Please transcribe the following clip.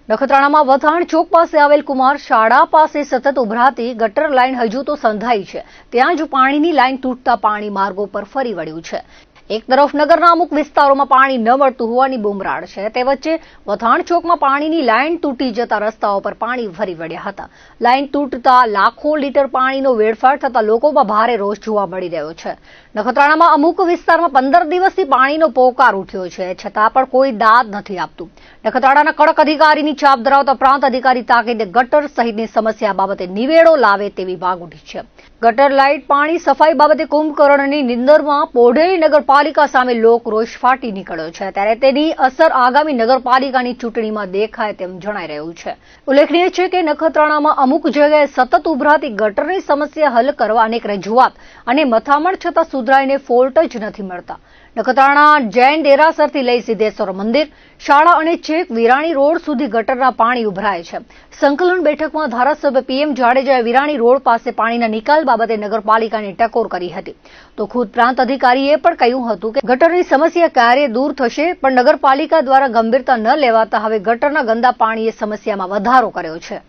નખત્રાણામાં વથાણ ચોક પાસે આવેલ કુમાર શાળા પાસે સતત ઉભરાતી ગટર લાઇન હજુ તો સંધાઈ છે. ત્યાં જ પાણીની લાઇન તૂટતા પાણી માર્ગો પર ફરી વળ્યું છે. એક તરફ નગરના અમુક વિસ્તારોમાં પાણી ન મળતું હોવાની બુમરાણ છે, તે વચ્ચે વથાણ ચોકમાં પાણીની લાઇન તૂટી જતા રસ્તાઓ પર પાણી ફરી વળ્યા હતા. લાઇન તૂટતા લાખો લીટર પાણીનો વેડફાટ થતા લોકોમાં ભારે રોષ જોવા મળી રહ્યો છે. નખત્રાણામાં અમુક વિસ્તારમાં 15 દિવસથી પાણીનો પોકાર ઉઠ્યો છે, છતાં પણ કોઈ દાદ નથી આપતું. નખત્રાણાના કડક અધિકારીની છાપ ધરાવતા પ્રાંત અધિકારી તાકીદે ગટર સહિતની સમસ્યા બાબતે નિવેડો લાવે તેવી માંગ ઉઠી છે. ગટર લાઇટ પાણી સફાઈ બાબતે કુંભકર્ણની નિંદરમાં પોઢેરી નગરપાલિકા સામે લોકરોષ ફાટી નીકળ્યો છે, ત્યારે તેની અસર આગામી નગરપાલિકાની ચૂંટણીમાં દેખાય તેમ જણાઈ રહ્યું છે. ઉલ્લેખનીય છે કે નખત્રાણામાં અમુક જગ્યાએ સતત ઉભરાતી ગટરની સમસ્યા હલ કરવા અનેક રજૂઆત અને મથામણ છતાં સુધરાઈને ફોલ્ટ જ નથી મળતા. નખત્રાણા જૈન દેરાસરથી લઈ સિદ્ધેશ્વર મંદિર, શાળા અને છેક વિરાણી રોડ સુધી ગટરના પાણી ઉભરાય છે. સંકલન બેઠકમાં ધારાસભ્ય PM જાડેજાએ વિરાણી રોડ પાસે પાણીના નિકાલ બાબતે નગરપાલિકાને ટકોર કરી હતી. તો ખુદ પ્રાંત અધિકારીએ પણ કહ્યું હતું કે ગટરની સમસ્યા ક્યારે દૂર થશે, પણ નગરપાલિકા દ્વારા ગંભીરતા ન લેવાતા હવે ગટરના ગંદા પાણીએ સમસ્યામાં વધારો કર્યો છે.